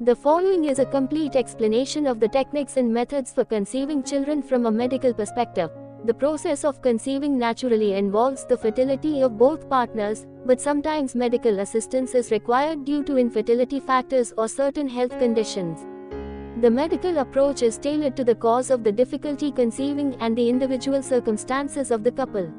The following is a complete explanation of the techniques and methods for conceiving children from a medical perspective. The process of conceiving naturally involves the fertility of both partners, but sometimes medical assistance is required due to infertility factors or certain health conditions. The medical approach is tailored to the cause of the difficulty conceiving and the individual circumstances of the couple.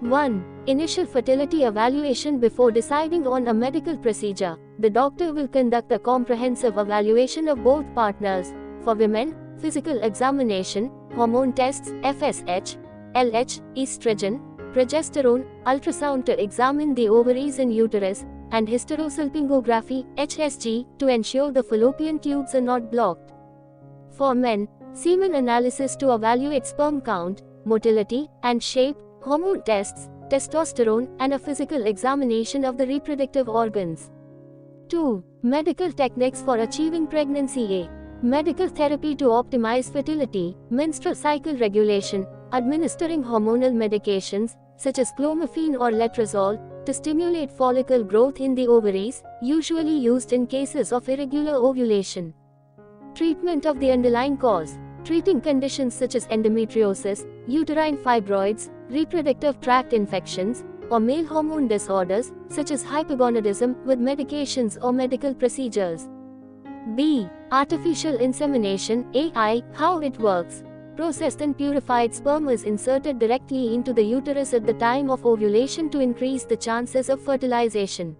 1. Initial fertility evaluation. Before deciding on a medical procedure, the doctor will conduct a comprehensive evaluation of both partners. For women, physical examination, hormone tests, FSH, LH, estrogen, progesterone, ultrasound to examine the ovaries and uterus, and hysterosalpingography, HSG, to ensure the fallopian tubes are not blocked. For men, semen analysis to evaluate sperm count, motility, and shape, hormone tests, testosterone, and a physical examination of the reproductive organs. 2. Medical techniques for achieving pregnancy. A. Medical therapy to optimize fertility, menstrual cycle regulation, administering hormonal medications, such as clomiphene or letrozole, to stimulate follicle growth in the ovaries, usually used in cases of irregular ovulation. Treatment of the underlying cause. Treating conditions such as endometriosis, uterine fibroids, reproductive tract infections, or male hormone disorders, such as hypogonadism, with medications or medical procedures. B. Artificial insemination, AI, how it works. Processed and purified sperm is inserted directly into the uterus at the time of ovulation to increase the chances of fertilization.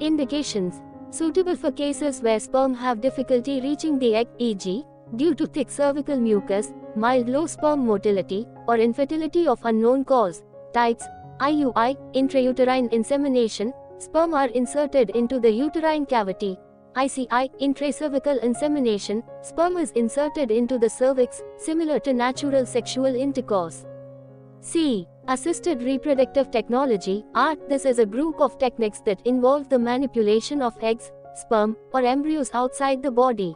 Indications. Suitable for cases where sperm have difficulty reaching the egg, e.g., due to thick cervical mucus, mild low sperm motility, or infertility of unknown cause. Types: IUI, intrauterine insemination, sperm are inserted into the uterine cavity. ICI, intracervical insemination, sperm is inserted into the cervix, similar to natural sexual intercourse. C. Assisted reproductive technology, ART. This is a group of techniques that involve the manipulation of eggs, sperm, or embryos outside the body.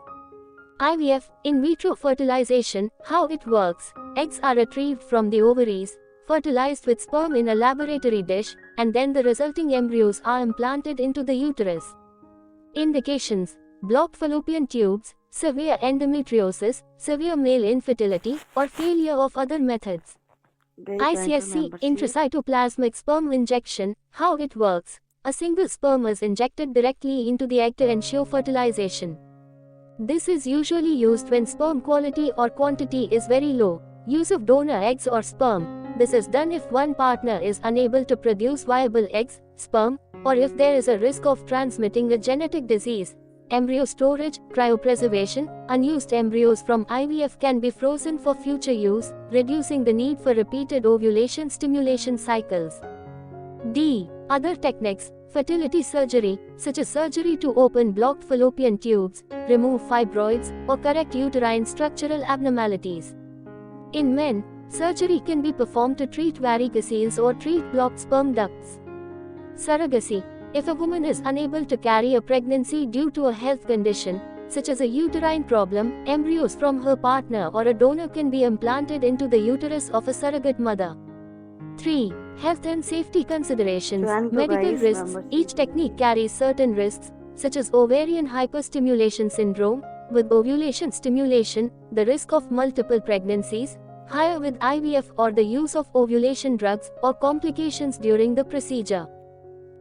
IVF, in vitro fertilization, how it works. Eggs are retrieved from the ovaries, fertilized with sperm in a laboratory dish, and then the resulting embryos are implanted into the uterus. Indications: blocked fallopian tubes, severe endometriosis, severe male infertility, or failure of other methods. ICSC, intracytoplasmic sperm injection, how it works. A single sperm is injected directly into the egg to ensure fertilization. This is usually used when sperm quality or quantity is very low. Use of donor eggs or sperm. This is done if one partner is unable to produce viable eggs, sperm, or if there is a risk of transmitting a genetic disease. Embryo storage, cryopreservation. Unused embryos from IVF can be frozen for future use, reducing the need for repeated ovulation stimulation cycles. D. Other techniques. Fertility surgery, such as surgery to open blocked fallopian tubes, remove fibroids, or correct uterine structural abnormalities. In men, surgery can be performed to treat varicoceles or treat blocked sperm ducts. Surrogacy. If a woman is unable to carry a pregnancy due to a health condition, such as a uterine problem, embryos from her partner or a donor can be implanted into the uterus of a surrogate mother. 3. Health and safety considerations. Medical risks. Each technique carries certain risks, such as ovarian hyperstimulation syndrome. With ovulation stimulation, the risk of multiple pregnancies, higher with IVF or the use of ovulation drugs, or complications during the procedure.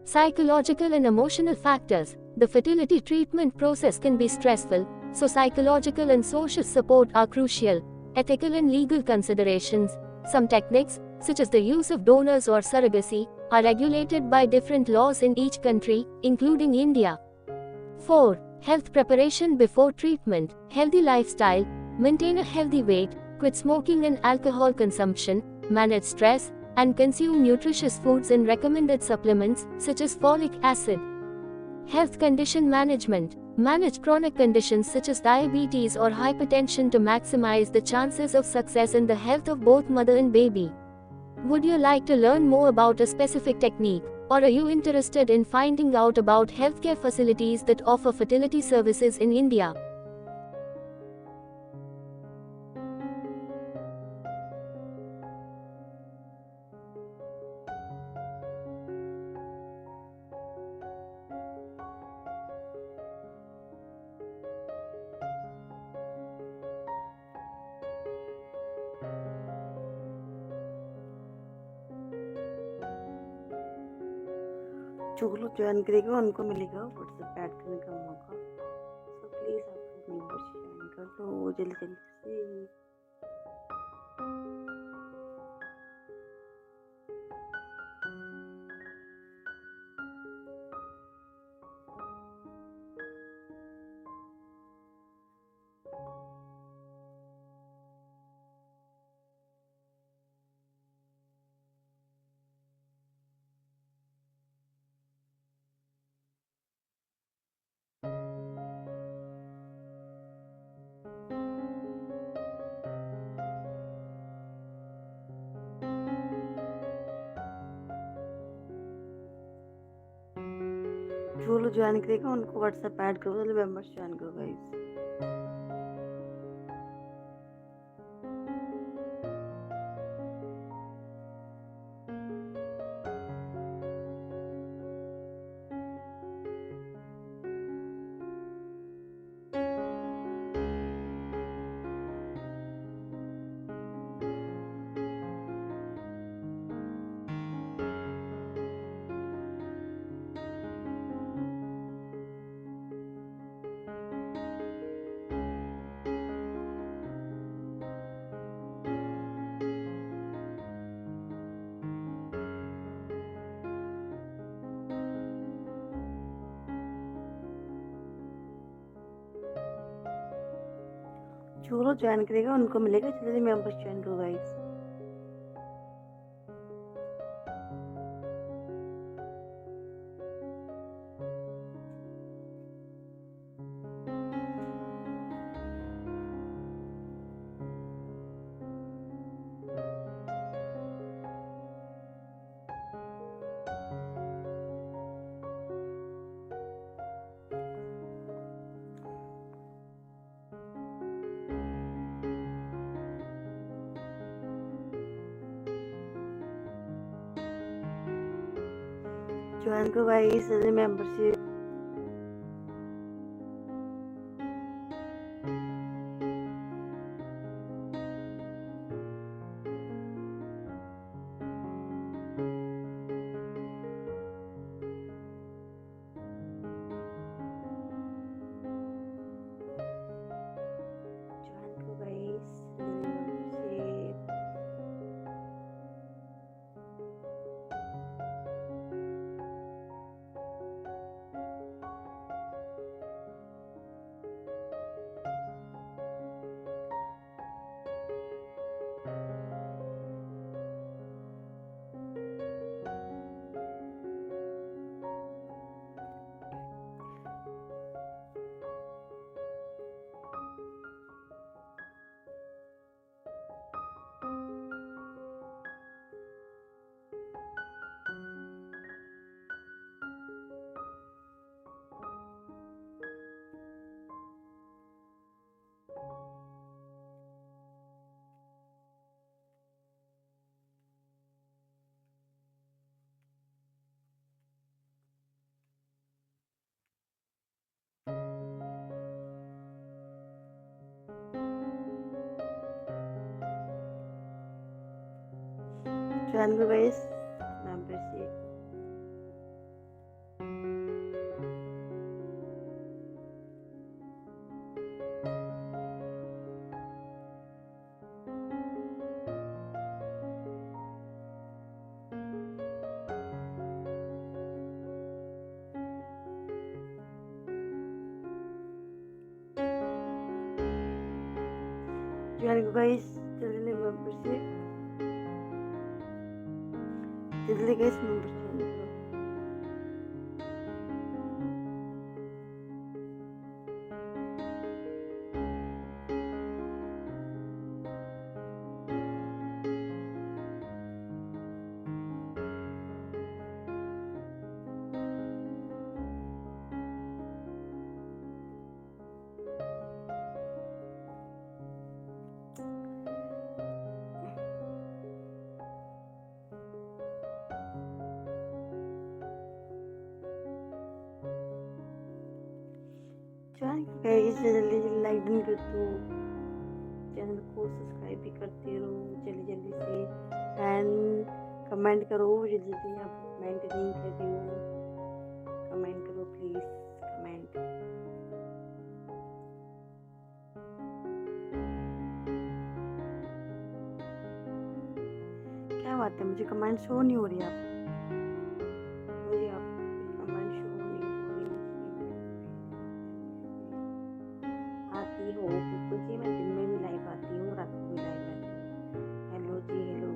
Psychological and emotional factors. The fertility treatment process can be stressful, so psychological and social support are crucial. Ethical and legal considerations. Some techniques, such as the use of donors or surrogacy, are regulated by different laws in each country, including India. 4. Health preparation before treatment. Healthy lifestyle. Maintain a healthy weight, quit smoking and alcohol consumption, manage stress, and consume nutritious foods and recommended supplements, such as folic acid. Health condition management. Manage chronic conditions such as diabetes or hypertension to maximize the chances of success in the health of both mother and baby. Would you like to learn more about a specific technique, or are you interested in finding out about healthcare facilities that offer fertility services in India? जो लोग join करेगा उनको मिलेगा WhatsApp add करने का मौका। So please आप लोग मेंबरशिप ज्वाइन कर लो जल्दी जल्दी से। जो लोग ज्वाइन करेगा उनको व्हाट्सएप ऐड करो, जल्दी मेंबर्स ज्वाइन करो गाइस। जो लोग ज्वाइन करेगा उनको मिलेगा, जल्दी मेंबर्स ज्वाइन करो गाइस। ज्वाइन करो गाइस, जल्दी मेंबरशिप। ज्वाइन करो गाइस, जल्दी मेंबरशिप। ज्वाइन करो गाइस, मेंबरशिप। ज्वाइन करो गाइस, जल्दी मेंबरशिप। जल्दी गाइस मेंबर्स ज्वाइन करो। ज्वाइन करो गाइस, जल्दी जल्दी लाइक डन कर दो, चैनल को सब्सक्राइब भी करते रहो जल्दी जल्दी से, एंड कमेंट करो जल्दी जल्दी। आप कमेंट नहीं कर रहे हो बात है, मुझे कमेंट शो नहीं हो रही आप, मुझे आप कमेंट शो नहीं हो रही। आती हो बिल्कुल जी, मैं दिन में भी लाइव आती हूँ, रात को भी लाइव आती हूँ। हेलो जी, हेलो।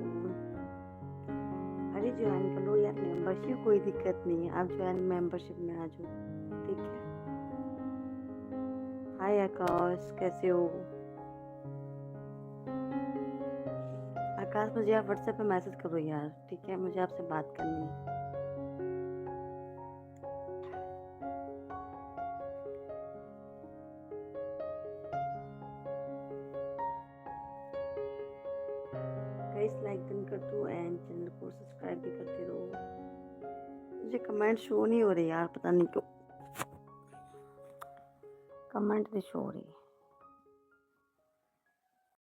अरे ज्वाइन कर लो यार मेंबरशिप, कोई दिक्कत नहीं है, आप ज्वाइन मेंबरशिप में आ जाओ, ठीक है। हाय आकाश, कैसे हो आकाश? मुझे आप व्हाट्सएप पे मैसेज करो यार, ठीक है, मुझे आपसे बात करनी है। गाइस लाइक डन कर दो एंड चैनल को सब्सक्राइब भी करते रहो। मुझे कमेंट शो नहीं हो रहे यार, पता नहीं क्यों कमेंट नहीं शो हो रही।